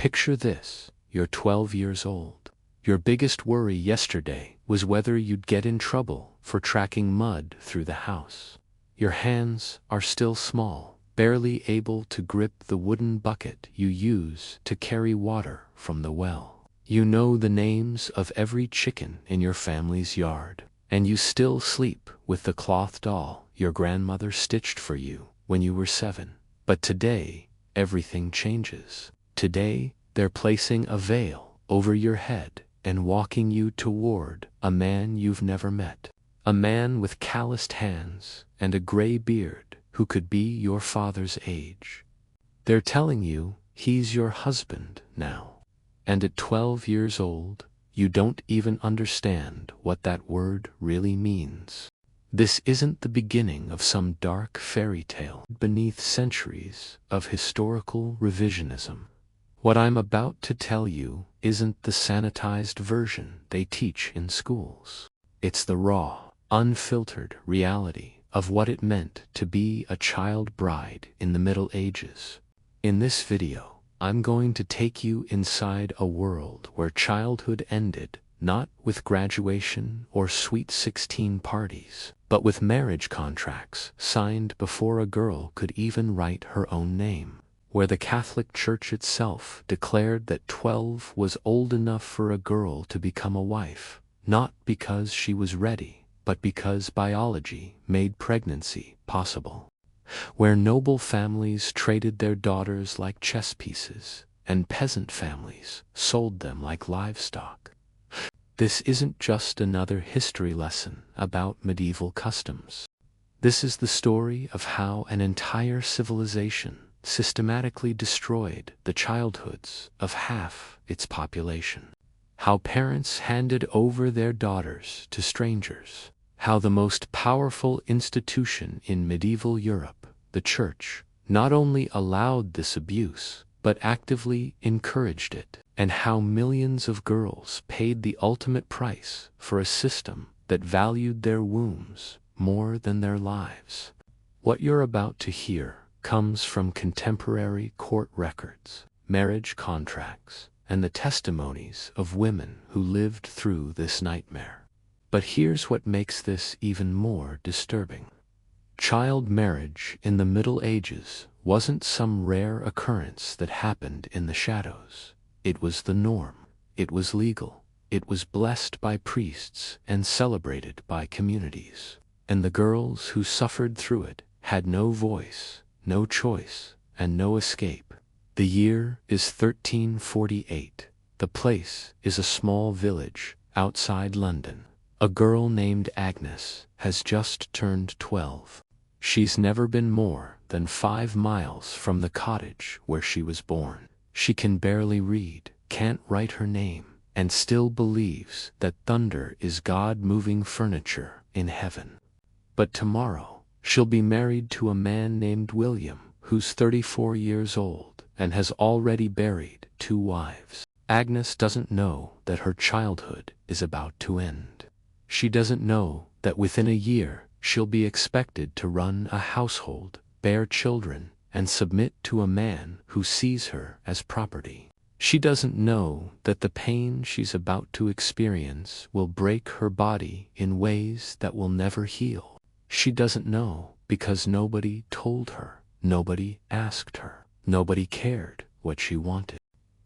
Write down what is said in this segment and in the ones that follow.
Picture this, you're 12 years old. Your biggest worry yesterday was whether you'd get in trouble for tracking mud through the house. Your hands are still small, barely able to grip the wooden bucket you use to carry water from the well. You know the names of every chicken in your family's yard, and you still sleep with the cloth doll your grandmother stitched for you when you were 7. But today, everything changes. Today, they're placing a veil over your head and walking you toward a man you've never met. A man with calloused hands and a gray beard who could be your father's age. They're telling you he's your husband now. And at 12 years old, you don't even understand what that word really means. This isn't the beginning of some dark fairy tale beneath centuries of historical revisionism. What I'm about to tell you isn't the sanitized version they teach in schools. It's the raw, unfiltered reality of what it meant to be a child bride in the Middle Ages. In this video, I'm going to take you inside a world where childhood ended not with graduation or sweet 16 parties, but with marriage contracts signed before a girl could even write her own name, where the Catholic Church itself declared that 12 was old enough for a girl to become a wife, not because she was ready, but because biology made pregnancy possible, where noble families traded their daughters like chess pieces, and peasant families sold them like livestock. This isn't just another history lesson about medieval customs. This is the story of how an entire civilization systematically destroyed the childhoods of half its population. How parents handed over their daughters to strangers. How the most powerful institution in medieval Europe, the Church, not only allowed this abuse, but actively encouraged it. And how millions of girls paid the ultimate price for a system that valued their wombs more than their lives. What you're about to hear comes from contemporary court records, marriage contracts, and the testimonies of women who lived through this nightmare. But here's what makes this even more disturbing. Child marriage in the Middle Ages wasn't some rare occurrence that happened in the shadows. It was the norm. It was legal. It was blessed by priests and celebrated by communities. And the girls who suffered through it had no voice, no choice, and no escape. The year is 1348. The place is a small village outside London. A girl named Agnes has just turned 12. She's never been more than 5 miles from the cottage where she was born. She can barely read, can't write her name, and still believes that thunder is God moving furniture in heaven. But tomorrow, she'll be married to a man named William, who's 34 years old and has already buried 2 wives. Agnes doesn't know that her childhood is about to end. She doesn't know that within a year she'll be expected to run a household, bear children, and submit to a man who sees her as property. She doesn't know that the pain she's about to experience will break her body in ways that will never heal. She doesn't know because nobody told her, nobody asked her, nobody cared what she wanted.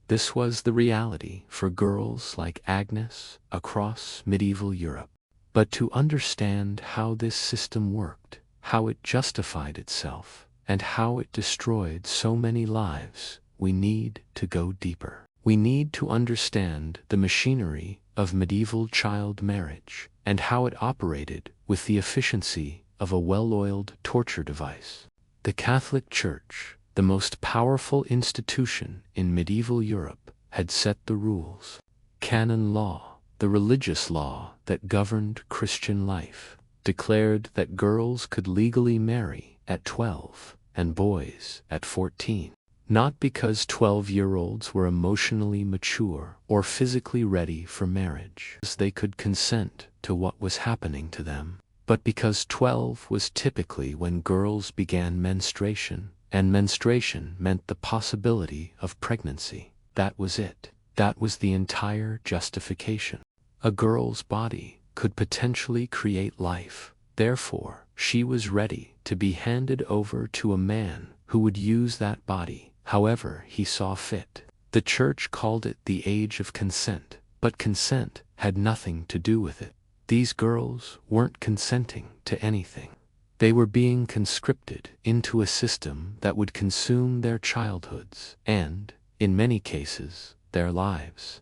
This was the reality for girls like Agnes across medieval Europe. But to understand how this system worked, how it justified itself, and how it destroyed so many lives, we need to go deeper. We need to understand the machinery of medieval child marriage and how it operated with the efficiency of a well-oiled torture device. The Catholic Church, the most powerful institution in medieval Europe, had set the rules. Canon law, the religious law that governed Christian life, declared that girls could legally marry at 12 and boys at 14. Not because 12-year-olds were emotionally mature or physically ready for marriage, as they could consent to what was happening to them, but because 12 was typically when girls began menstruation, and menstruation meant the possibility of pregnancy. That was it. That was the entire justification. A girl's body could potentially create life. Therefore, she was ready to be handed over to a man who would use that body however he saw fit. The church called it the age of consent, but consent had nothing to do with it. These girls weren't consenting to anything. They were being conscripted into a system that would consume their childhoods and, in many cases, their lives.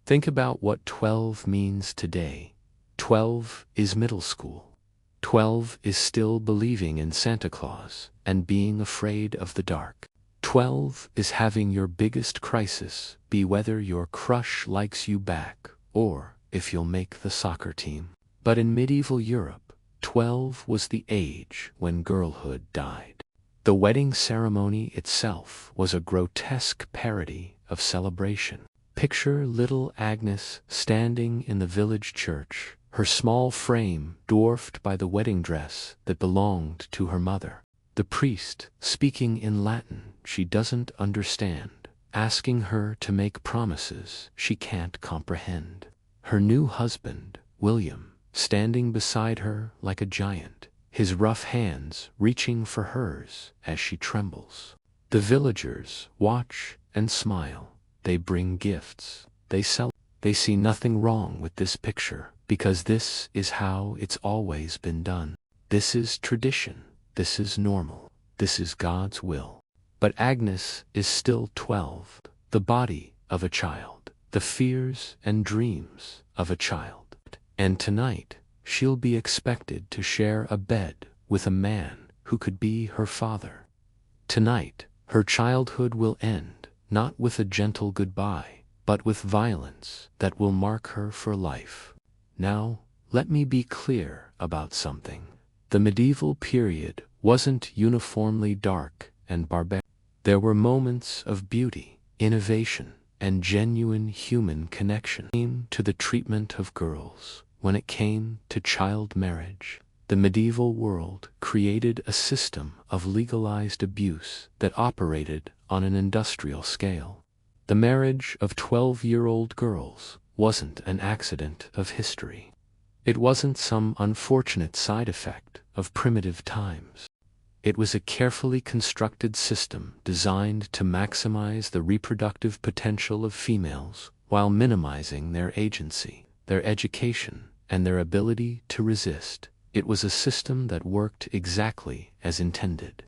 Think about what 12 means today. 12 is middle school. 12 is still believing in Santa Claus and being afraid of the dark. 12 is having your biggest crisis be whether your crush likes you back or if you'll make the soccer team. But in medieval Europe, 12 was the age when girlhood died. The wedding ceremony itself was a grotesque parody of celebration. Picture little Agnes standing in the village church, her small frame dwarfed by the wedding dress that belonged to her mother. The priest, speaking in Latin she doesn't understand, asking her to make promises she can't comprehend. Her new husband, William, standing beside her like a giant, his rough hands reaching for hers as she trembles. The villagers watch and smile. They bring gifts. They sell. They see nothing wrong with this picture because this is how it's always been done. This is tradition. This is normal. This is God's will. But Agnes is still 12, the body of a child, the fears and dreams of a child. And tonight, she'll be expected to share a bed with a man who could be her father. Tonight, her childhood will end, not with a gentle goodbye, but with violence that will mark her for life. Now, let me be clear about something. The medieval period wasn't uniformly dark and barbaric. There were moments of beauty, innovation, and genuine human connection. When it came to the treatment of girls, when it came to child marriage, the medieval world created a system of legalized abuse that operated on an industrial scale. The marriage of 12-year-old girls wasn't an accident of history. It wasn't some unfortunate side effect of primitive times. It was a carefully constructed system designed to maximize the reproductive potential of females while minimizing their agency, their education, and their ability to resist. It was a system that worked exactly as intended.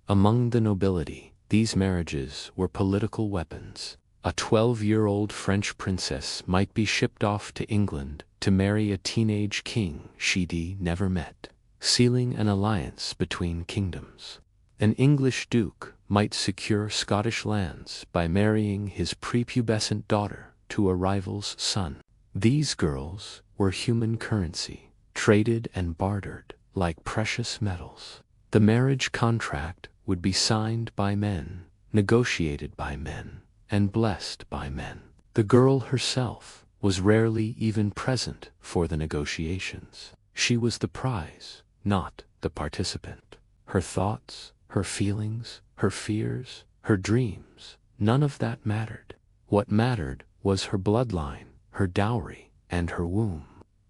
Among the nobility, these marriages were political weapons. A 12-year-old French princess might be shipped off to England to marry a teenage king she'd never met, sealing an alliance between kingdoms. An English duke might secure Scottish lands by marrying his prepubescent daughter to a rival's son. These girls were human currency, traded and bartered like precious metals. The marriage contract would be signed by men, negotiated by men, and blessed by men. The girl herself was rarely even present for the negotiations. She was the prize, not the participant. Her thoughts, her feelings, her fears, her dreams, none of that mattered. What mattered was her bloodline, her dowry, and her womb.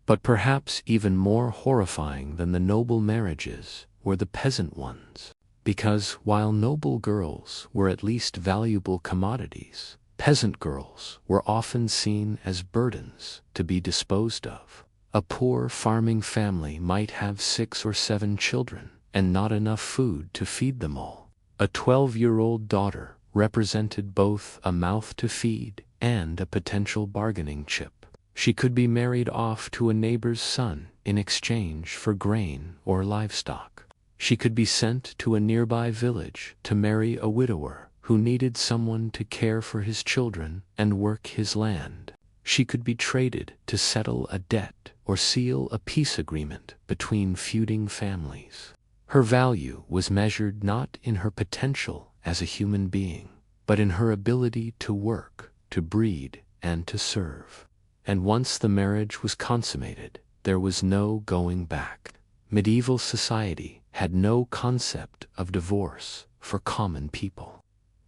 But perhaps even more horrifying than the noble marriages were the peasant ones. Because while noble girls were at least valuable commodities, peasant girls were often seen as burdens to be disposed of. A poor farming family might have 6 or 7 children and not enough food to feed them all. A 12-year-old daughter represented both a mouth to feed and a potential bargaining chip. She could be married off to a neighbor's son in exchange for grain or livestock. She could be sent to a nearby village to marry a widower who needed someone to care for his children and work his land. She could be traded to settle a debt or seal a peace agreement between feuding families. Her value was measured not in her potential as a human being, but in her ability to work, to breed, and to serve. And once the marriage was consummated, there was no going back. Medieval society had no concept of divorce for common people.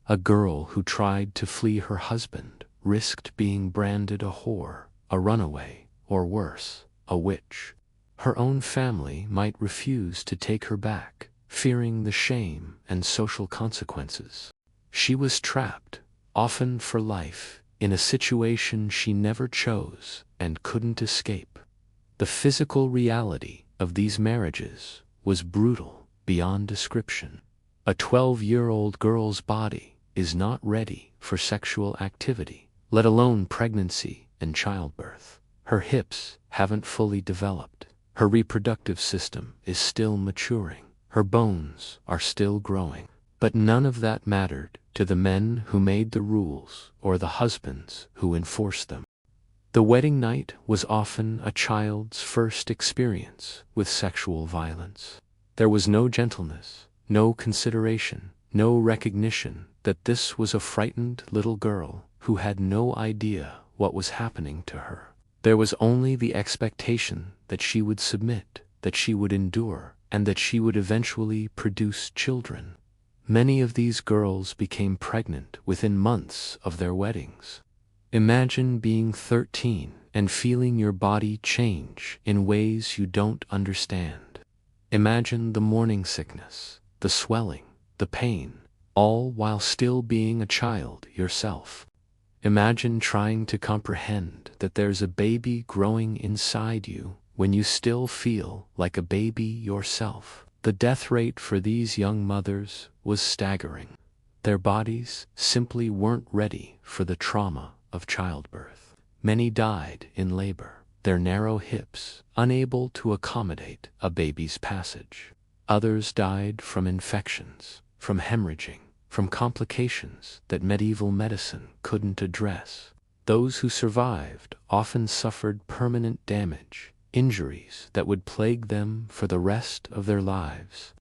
A girl who tried to flee her husband risked being branded a whore, a runaway, or worse, a witch. Her own family might refuse to take her back, fearing the shame and social consequences. She was trapped, often for life, in a situation she never chose and couldn't escape. The physical reality of these marriages was brutal beyond description. A 12-year-old girl's body is not ready for sexual activity, let alone pregnancy and childbirth. Her hips haven't fully developed. Her reproductive system is still maturing. Her bones are still growing. But none of that mattered to the men who made the rules or the husbands who enforced them. The wedding night was often a child's first experience with sexual violence. There was no gentleness, no consideration, no recognition that this was a frightened little girl who had no idea what was happening to her. There was only the expectation that she would submit, that she would endure, and that she would eventually produce children. Many of these girls became pregnant within months of their weddings. Imagine being 13 and feeling your body change in ways you don't understand. Imagine the morning sickness, the swelling, the pain, all while still being a child yourself. Imagine trying to comprehend that there's a baby growing inside you when you still feel like a baby yourself. The death rate for these young mothers was staggering. Their bodies simply weren't ready for the trauma of childbirth. Many died in labor, their narrow hips unable to accommodate a baby's passage. Others died from infections, from hemorrhaging, from complications that medieval medicine couldn't address. Those who survived often suffered permanent damage, injuries that would plague them for the rest of their lives.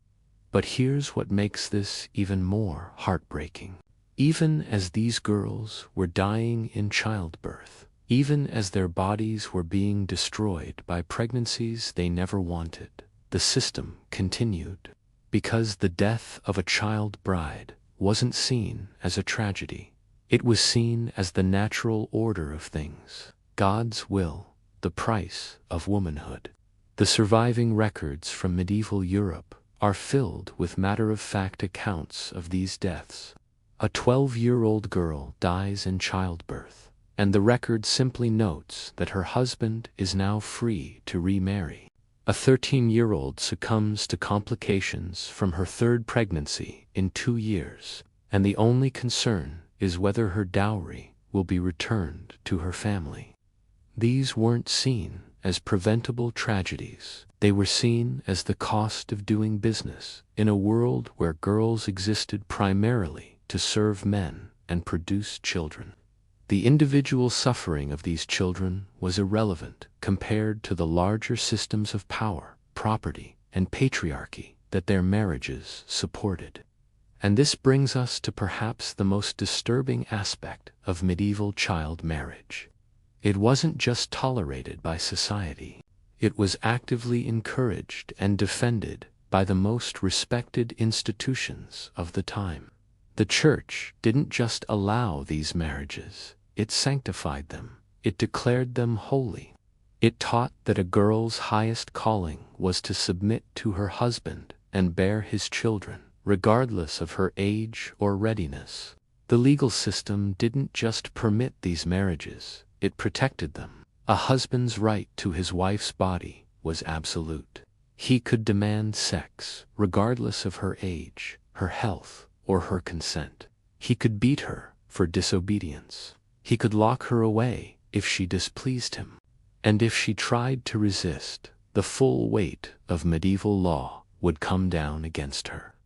But here's what makes this even more heartbreaking. Even as these girls were dying in childbirth, even as their bodies were being destroyed by pregnancies they never wanted, the system continued. Because the death of a child bride wasn't seen as a tragedy. It was seen as the natural order of things, God's will, the price of womanhood. The surviving records from medieval Europe are filled with matter-of-fact accounts of these deaths. A 12-year-old girl dies in childbirth, and the record simply notes that her husband is now free to remarry. A 13-year-old succumbs to complications from her third pregnancy in 2 years, and the only concern is whether her dowry will be returned to her family. These weren't seen as preventable tragedies. They were seen as the cost of doing business in a world where girls existed primarily to serve men and produce children. The individual suffering of these children was irrelevant compared to the larger systems of power, property, and patriarchy that their marriages supported. And this brings us to perhaps the most disturbing aspect of medieval child marriage. It wasn't just tolerated by society. It was actively encouraged and defended by the most respected institutions of the time. The Church didn't just allow these marriages, it sanctified them, it declared them holy. It taught that a girl's highest calling was to submit to her husband and bear his children, regardless of her age or readiness. The legal system didn't just permit these marriages, it protected them. A husband's right to his wife's body was absolute. He could demand sex, regardless of her age, her health, or her consent. He could beat her for disobedience. He could lock her away if she displeased him. And if she tried to resist, the full weight of medieval law would come down against her.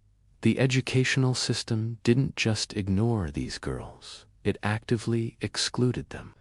The educational system didn't just ignore these girls, it actively excluded them.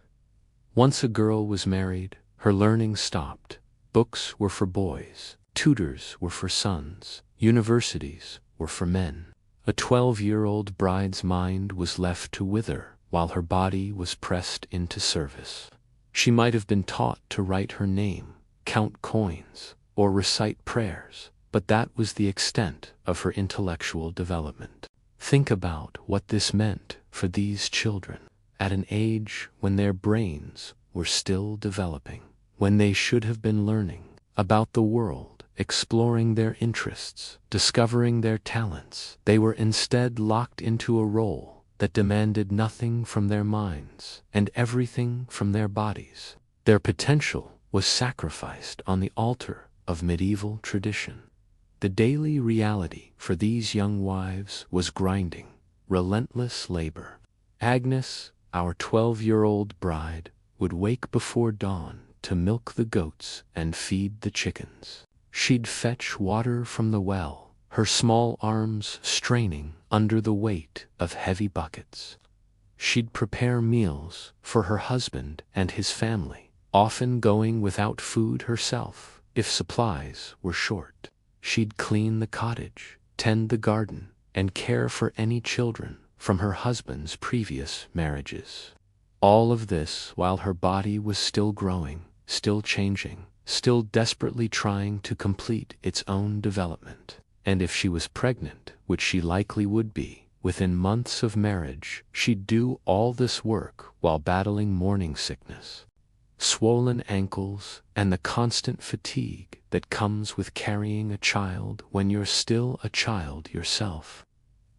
Once a girl was married, her learning stopped. Books were for boys, tutors were for sons, universities were for men. A 12-year-old bride's mind was left to wither while her body was pressed into service. She might have been taught to write her name, count coins, or recite prayers, but that was the extent of her intellectual development. Think about what this meant for these children at an age when their brains were still developing, when they should have been learning about the world, exploring their interests, discovering their talents. They were instead locked into a role that demanded nothing from their minds and everything from their bodies. Their potential was sacrificed on the altar of medieval tradition. The daily reality for these young wives was grinding, relentless labor. Agnes, our 12-year-old bride, would wake before dawn to milk the goats and feed the chickens. She'd fetch water from the well, her small arms straining under the weight of heavy buckets. She'd prepare meals for her husband and his family, often going without food herself if supplies were short. She'd clean the cottage, tend the garden, and care for any children from her husband's previous marriages. All of this while her body was still growing, still changing, still desperately trying to complete its own development. And if she was pregnant, which she likely would be, within months of marriage, she'd do all this work while battling morning sickness, swollen ankles, and the constant fatigue that comes with carrying a child when you're still a child yourself.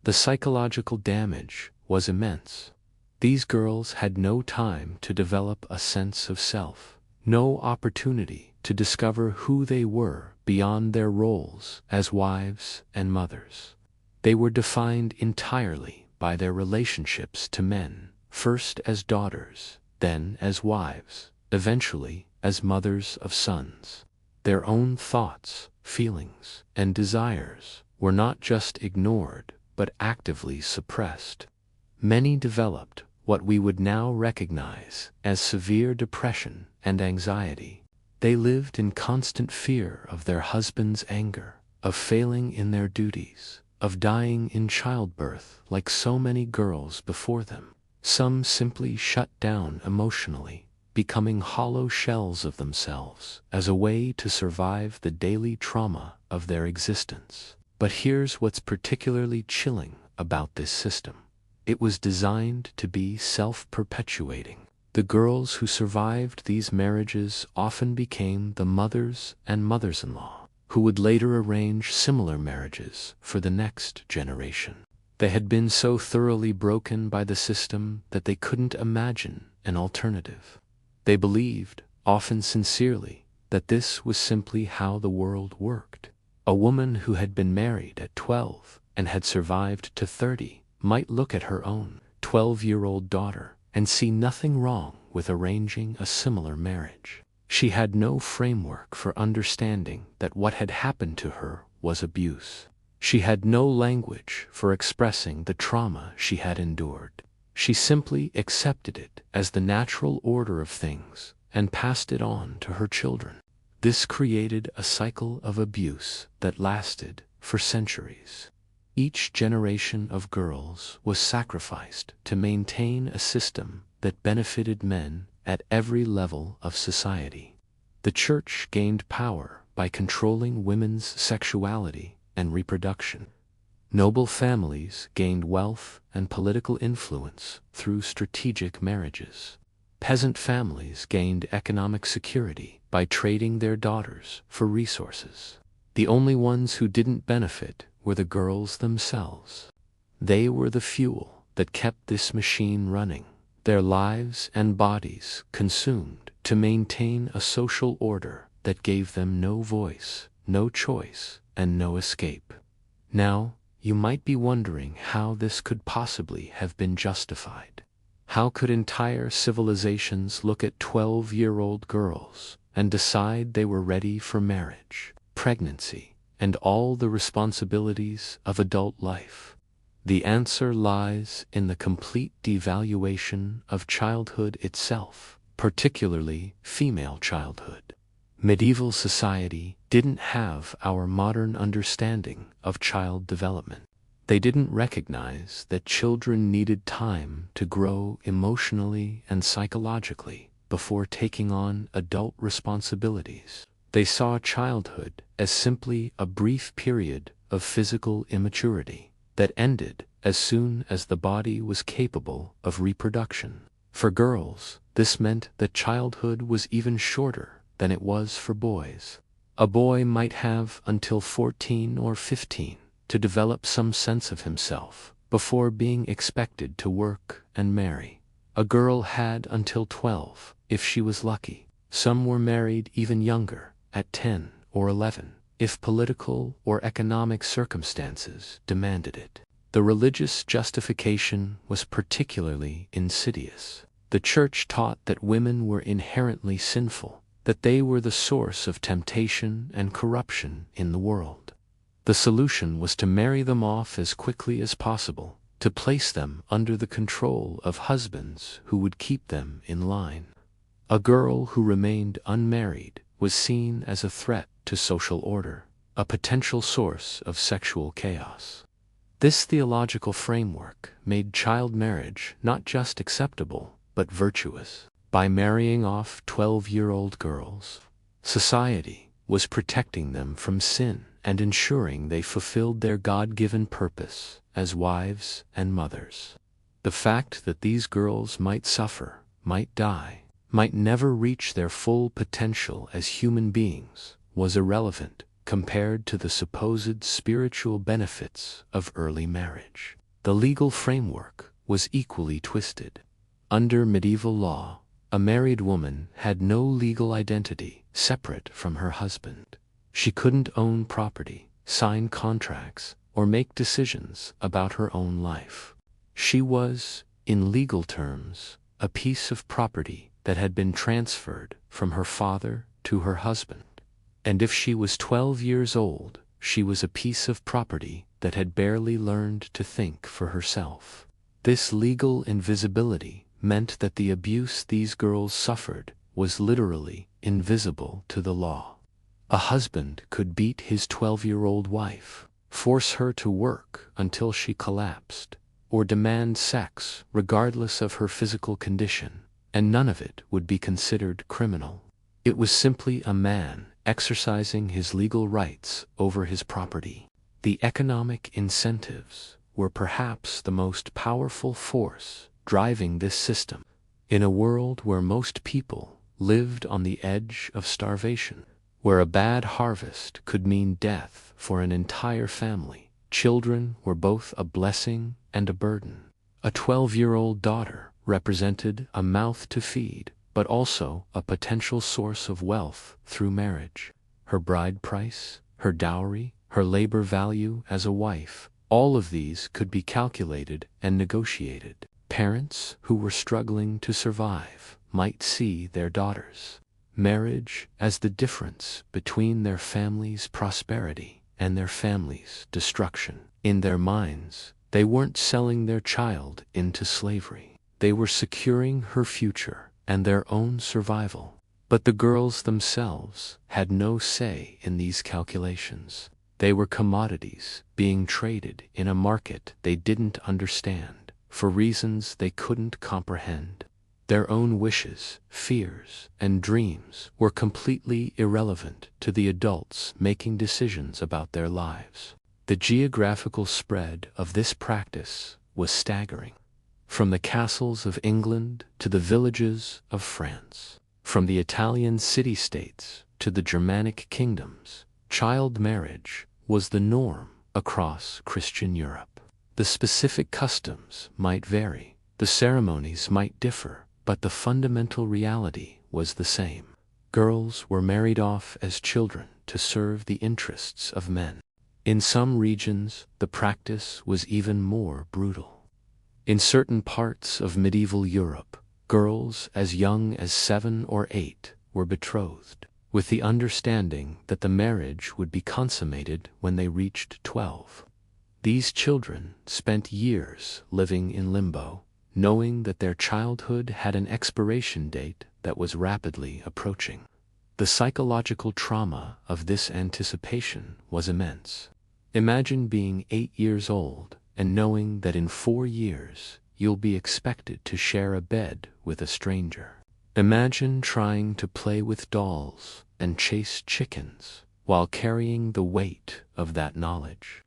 The psychological damage was immense. These girls had no time to develop a sense of self, no opportunity to discover who they were beyond their roles as wives and mothers. They were defined entirely by their relationships to men, first as daughters, then as wives, eventually as mothers of sons. Their own thoughts, feelings, and desires were not just ignored, but actively suppressed. Many developed what we would now recognize as severe depression and anxiety. They lived in constant fear of their husband's anger, of failing in their duties, of dying in childbirth like so many girls before them. Some simply shut down emotionally, becoming hollow shells of themselves as a way to survive the daily trauma of their existence. But here's what's particularly chilling about this system. It was designed to be self-perpetuating. The girls who survived these marriages often became the mothers and mothers-in-law, who would later arrange similar marriages for the next generation. They had been so thoroughly broken by the system that they couldn't imagine an alternative. They believed, often sincerely, that this was simply how the world worked. A woman who had been married at 12 and had survived to 30 might look at her own 12-year-old daughter and see nothing wrong with arranging a similar marriage. She had no framework for understanding that what had happened to her was abuse. She had no language for expressing the trauma she had endured. She simply accepted it as the natural order of things and passed it on to her children. This created a cycle of abuse that lasted for centuries. Each generation of girls was sacrificed to maintain a system that benefited men at every level of society. The church gained power by controlling women's sexuality and reproduction. Noble families gained wealth and political influence through strategic marriages. Peasant families gained economic security by trading their daughters for resources. The only ones who didn't benefit were the girls themselves. They were the fuel that kept this machine running, their lives and bodies consumed to maintain a social order that gave them no voice, no choice, and no escape. Now, you might be wondering how this could possibly have been justified. How could entire civilizations look at 12-year-old girls and decide they were ready for marriage, pregnancy, and all the responsibilities of adult life? The answer lies in the complete devaluation of childhood itself, particularly female childhood. Medieval society didn't have our modern understanding of child development. They didn't recognize that children needed time to grow emotionally and psychologically before taking on adult responsibilities. They saw childhood as simply a brief period of physical immaturity that ended as soon as the body was capable of reproduction. For girls, this meant that childhood was even shorter than it was for boys. A boy might have until 14 or 15 to develop some sense of himself before being expected to work and marry. A girl had until 12 if she was lucky. Some were married even younger, at 10 or 11, if political or economic circumstances demanded it. The religious justification was particularly insidious. The church taught that women were inherently sinful, that they were the source of temptation and corruption in the world. The solution was to marry them off as quickly as possible, to place them under the control of husbands who would keep them in line. A girl who remained unmarried was seen as a threat to social order, a potential source of sexual chaos. This theological framework made child marriage not just acceptable, but virtuous. By marrying off 12-year-old girls, society was protecting them from sin and ensuring they fulfilled their God-given purpose as wives and mothers. The fact that these girls might suffer, might die, might never reach their full potential as human beings was irrelevant compared to the supposed spiritual benefits of early marriage. The legal framework was equally twisted. Under medieval law, a married woman had no legal identity separate from her husband. She couldn't own property, sign contracts, or make decisions about her own life. She was, in legal terms, a piece of property that had been transferred from her father to her husband. And if she was 12 years old, she was a piece of property that had barely learned to think for herself. This legal invisibility meant that the abuse these girls suffered was literally invisible to the law. A husband could beat his 12-year-old wife, force her to work until she collapsed, or demand sex regardless of her physical condition, and none of it would be considered criminal. It was simply a man exercising his legal rights over his property. The economic incentives were perhaps the most powerful force driving this system. In a world where most people lived on the edge of starvation, where a bad harvest could mean death for an entire family, children were both a blessing and a burden. A 12-year-old daughter represented a mouth to feed, but also a potential source of wealth through marriage. Her bride price, her dowry, her labor value as a wife, all of these could be calculated and negotiated. Parents who were struggling to survive might see their daughters' marriage as the difference between their family's prosperity and their family's destruction. In their minds, they weren't selling their child into slavery. They were securing her future and their own survival. But the girls themselves had no say in these calculations. They were commodities being traded in a market they didn't understand, for reasons they couldn't comprehend. Their own wishes, fears, and dreams were completely irrelevant to the adults making decisions about their lives. The geographical spread of this practice was staggering. From the castles of England to the villages of France, from the Italian city-states to the Germanic kingdoms, child marriage was the norm across Christian Europe. The specific customs might vary, the ceremonies might differ, but the fundamental reality was the same. Girls were married off as children to serve the interests of men. In some regions, the practice was even more brutal. In certain parts of medieval Europe, girls as young as 7 or 8 were betrothed, with the understanding that the marriage would be consummated when they reached 12. These children spent years living in limbo, knowing that their childhood had an expiration date that was rapidly approaching. The psychological trauma of this anticipation was immense. Imagine being 8 years old and knowing that in 4 years you'll be expected to share a bed with a stranger. Imagine trying to play with dolls and chase chickens while carrying the weight of that knowledge.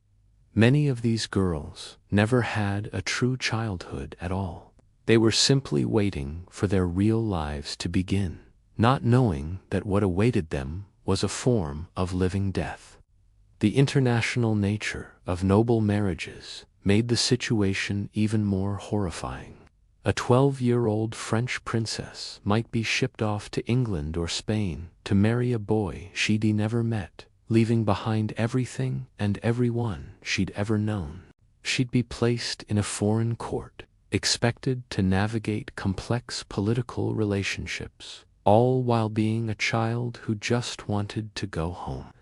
Many of these girls never had a true childhood at all. They were simply waiting for their real lives to begin, not knowing that what awaited them was a form of living death. The international nature of noble marriages made the situation even more horrifying. A 12-year-old French princess might be shipped off to England or Spain to marry a boy she'd never met, leaving behind everything and everyone she'd ever known. She'd be placed in a foreign court, expected to navigate complex political relationships, all while being a child who just wanted to go home.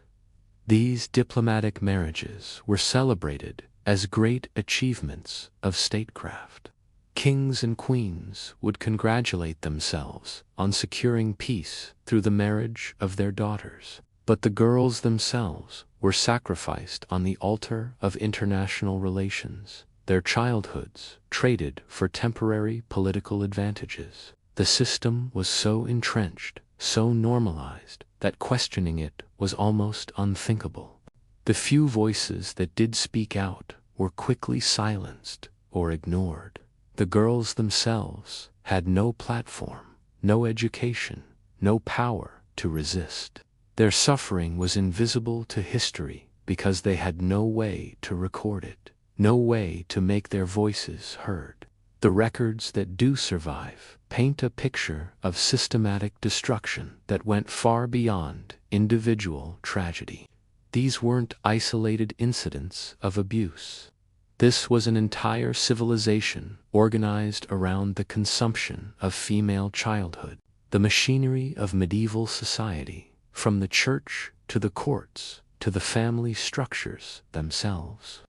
These diplomatic marriages were celebrated as great achievements of statecraft. Kings and queens would congratulate themselves on securing peace through the marriage of their daughters, but the girls themselves were sacrificed on the altar of international relations, their childhoods traded for temporary political advantages. The system was so entrenched, so normalized, that questioning it was almost unthinkable. The few voices that did speak out were quickly silenced or ignored. The girls themselves had no platform, no education, no power to resist. Their suffering was invisible to history because they had no way to record it, no way to make their voices heard. The records that do survive paint a picture of systematic destruction that went far beyond individual tragedy. These weren't isolated incidents of abuse. This was an entire civilization organized around the consumption of female childhood. The machinery of medieval society, from the church to the courts to the family structures themselves,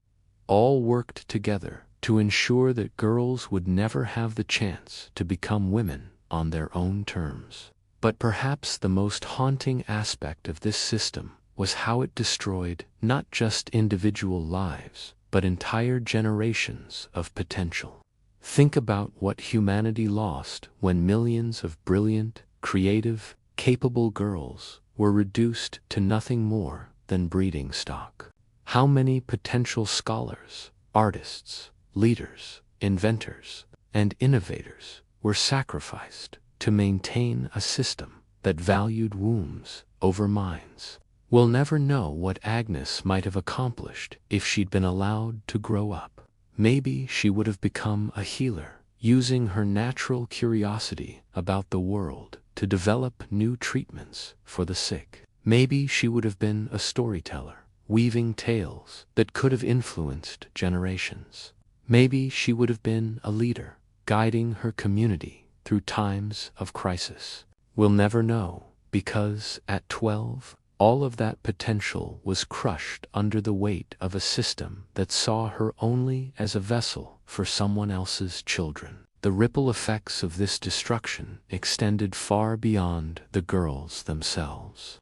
all worked together to ensure that girls would never have the chance to become women on their own terms. But perhaps the most haunting aspect of this system was how it destroyed not just individual lives, but entire generations of potential. Think about what humanity lost when millions of brilliant, creative, capable girls were reduced to nothing more than breeding stock. How many potential scholars, artists, leaders, inventors, and innovators were sacrificed to maintain a system that valued wombs over minds? We'll never know what Agnes might have accomplished if she'd been allowed to grow up. Maybe she would have become a healer, using her natural curiosity about the world to develop new treatments for the sick. Maybe she would have been a storyteller, weaving tales that could have influenced generations. Maybe she would have been a leader, guiding her community through times of crisis. We'll never know, because at 12, all of that potential was crushed under the weight of a system that saw her only as a vessel for someone else's children. The ripple effects of this destruction extended far beyond the girls themselves.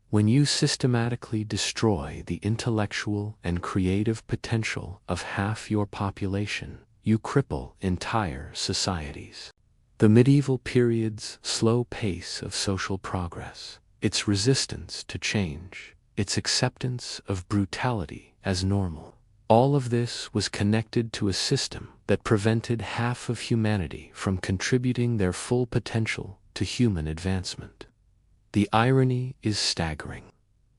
When you systematically destroy the intellectual and creative potential of half your population, you cripple entire societies. The medieval period's slow pace of social progress, its resistance to change, its acceptance of brutality as normal, all of this was connected to a system that prevented half of humanity from contributing their full potential to human advancement. The irony is staggering.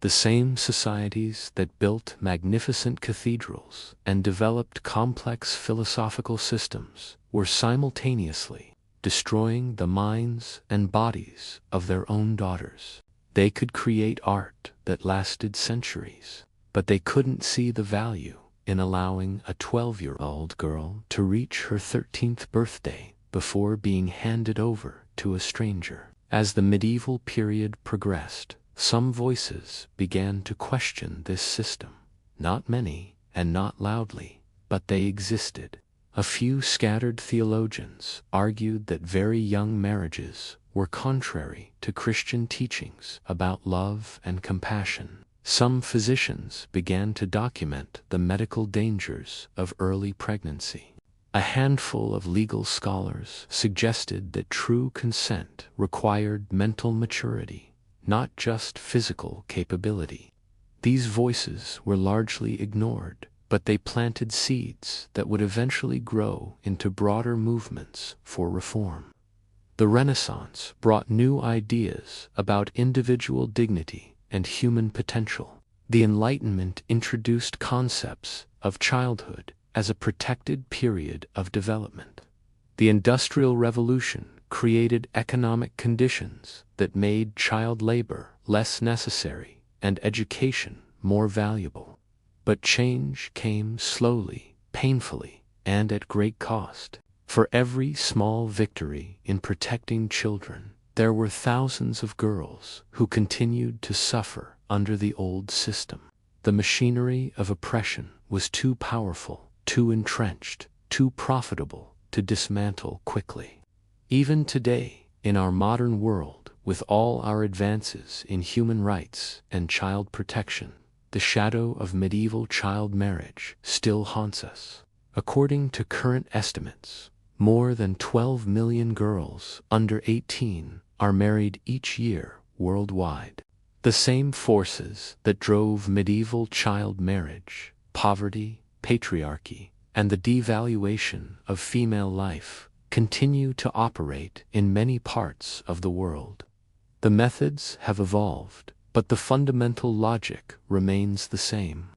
The same societies that built magnificent cathedrals and developed complex philosophical systems were simultaneously destroying the minds and bodies of their own daughters. They could create art that lasted centuries, but they couldn't see the value in allowing a 12-year-old girl to reach her 13th birthday before being handed over to a stranger. As the medieval period progressed, some voices began to question this system. Not many, and not loudly, but they existed. A few scattered theologians argued that very young marriages were contrary to Christian teachings about love and compassion. Some physicians began to document the medical dangers of early pregnancy. A handful of legal scholars suggested that true consent required mental maturity, not just physical capability. These voices were largely ignored, but they planted seeds that would eventually grow into broader movements for reform. The Renaissance brought new ideas about individual dignity and human potential. The Enlightenment introduced concepts of childhood as a protected period of development. The Industrial Revolution created economic conditions that made child labor less necessary and education more valuable. But change came slowly, painfully, and at great cost. For every small victory in protecting children, there were thousands of girls who continued to suffer under the old system. The machinery of oppression was too powerful, too entrenched, too profitable to dismantle quickly. Even today, in our modern world, with all our advances in human rights and child protection, the shadow of medieval child marriage still haunts us. According to current estimates, more than 12 million girls under 18 are married each year worldwide. The same forces that drove medieval child marriage, poverty, patriarchy, and the devaluation of female life continue to operate in many parts of the world. The methods have evolved, but the fundamental logic remains the same.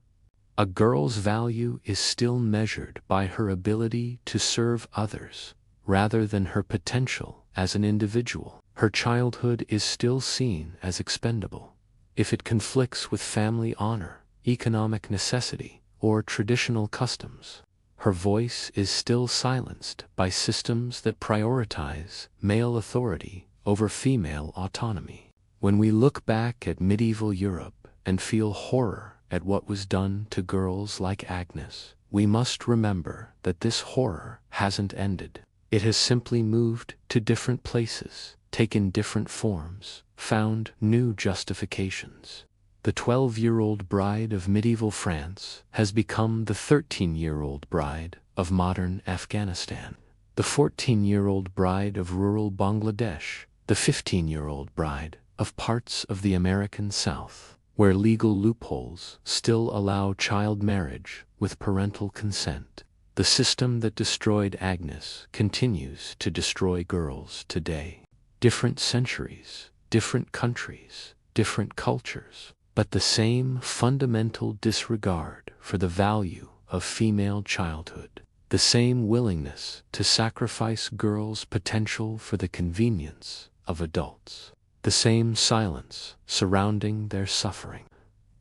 A girl's value is still measured by her ability to serve others, rather than her potential as an individual. Her childhood is still seen as expendable. If it conflicts with family honor, economic necessity, or traditional customs, her voice is still silenced by systems that prioritize male authority over female autonomy. When we look back at medieval Europe and feel horror at what was done to girls like Agnes, we must remember that this horror hasn't ended. It has simply moved to different places, taken different forms, found new justifications. The 12-year-old bride of medieval France has become the 13-year-old bride of modern Afghanistan, the 14-year-old bride of rural Bangladesh, the 15-year-old bride of parts of the American South, where legal loopholes still allow child marriage with parental consent. The system that destroyed Agnes continues to destroy girls today. Different centuries, different countries, different cultures, but the same fundamental disregard for the value of female childhood, the same willingness to sacrifice girls' potential for the convenience of adults, the same silence surrounding their suffering.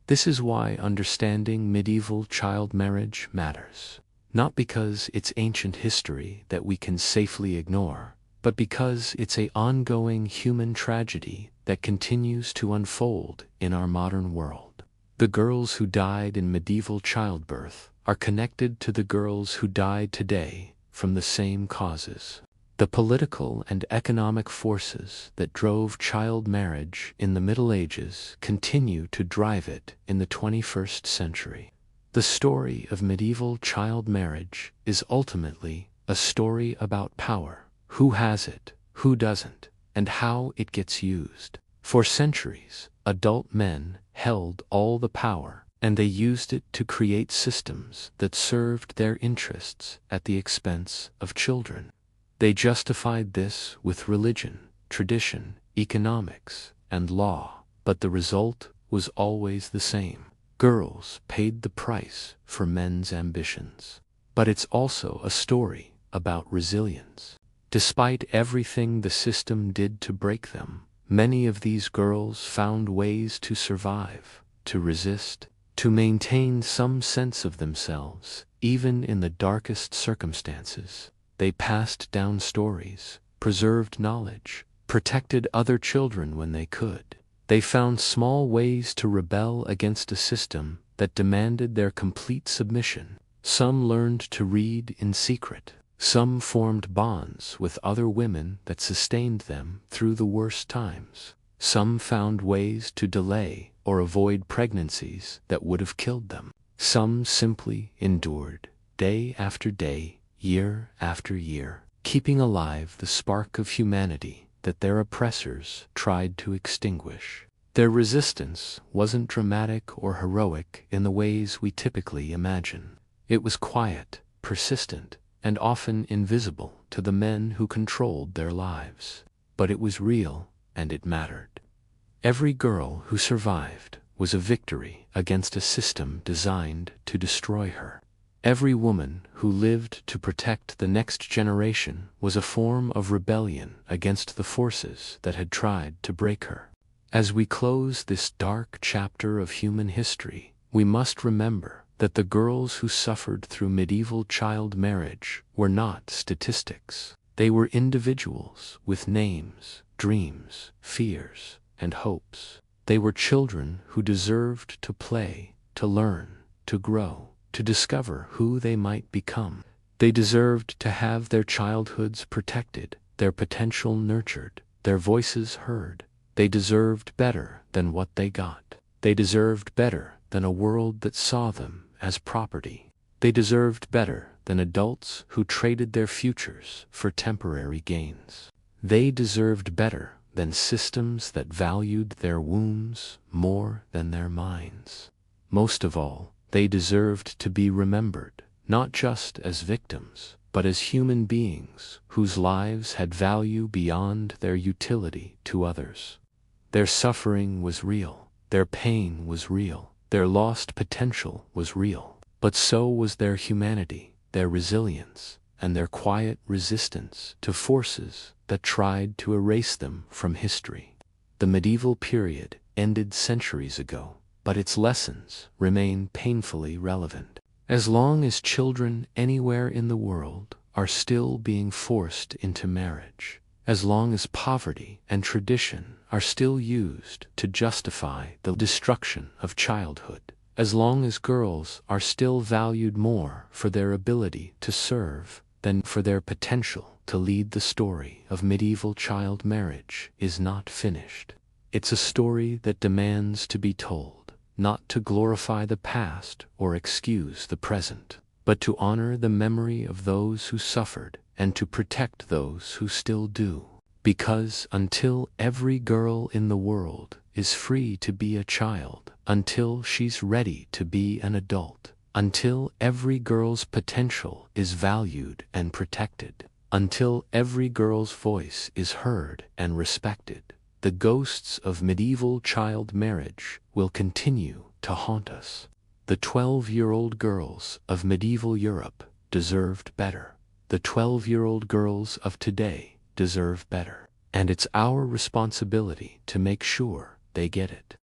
This is why understanding medieval child marriage matters, not because it's ancient history that we can safely ignore, but because it's an ongoing human tragedy that continues to unfold in our modern world. The girls who died in medieval childbirth are connected to the girls who died today from the same causes. The political and economic forces that drove child marriage in the Middle Ages continue to drive it in the 21st century. The story of medieval child marriage is ultimately a story about power. Who has it, who doesn't, and how it gets used. For centuries, adult men held all the power, and they used it to create systems that served their interests at the expense of children. They justified this with religion, tradition, economics, and law, but the result was always the same. Girls paid the price for men's ambitions. But it's also a story about resilience. Despite everything the system did to break them, many of these girls found ways to survive, to resist, to maintain some sense of themselves, even in the darkest circumstances. They passed down stories, preserved knowledge, protected other children when they could. They found small ways to rebel against a system that demanded their complete submission. Some learned to read in secret. Some formed bonds with other women that sustained them through the worst times. Some found ways to delay or avoid pregnancies that would have killed them. Some simply endured, day after day, year after year, keeping alive the spark of humanity that their oppressors tried to extinguish. Their resistance wasn't dramatic or heroic in the ways we typically imagine. It was quiet, persistent, and often invisible to the men who controlled their lives. But it was real, and it mattered. Every girl who survived was a victory against a system designed to destroy her. Every woman who lived to protect the next generation was a form of rebellion against the forces that had tried to break her. As we close this dark chapter of human history, we must remember that the girls who suffered through medieval child marriage were not statistics. They were individuals with names, dreams, fears, and hopes. They were children who deserved to play, to learn, to grow, to discover who they might become. They deserved to have their childhoods protected, their potential nurtured, their voices heard. They deserved better than what they got. They deserved better than a world that saw them as property. They deserved better than adults who traded their futures for temporary gains. They deserved better than systems that valued their wombs more than their minds. Most of all, they deserved to be remembered, not just as victims, but as human beings whose lives had value beyond their utility to others. Their suffering was real, their pain was real, their lost potential was real, but so was their humanity, their resilience, and their quiet resistance to forces that tried to erase them from history. The medieval period ended centuries ago, but its lessons remain painfully relevant. As long as children anywhere in the world are still being forced into marriage, as long as poverty and tradition are still used to justify the destruction of childhood, as long as girls are still valued more for their ability to serve than for their potential to lead, the story of medieval child marriage is not finished. It's a story that demands to be told, not to glorify the past or excuse the present, but to honor the memory of those who suffered and to protect those who still do. Because until every girl in the world is free to be a child, until she's ready to be an adult, until every girl's potential is valued and protected, until every girl's voice is heard and respected, the ghosts of medieval child marriage will continue to haunt us. The 12-year-old girls of medieval Europe deserved better. The 12-year-old girls of today deserve better. And it's our responsibility to make sure they get it.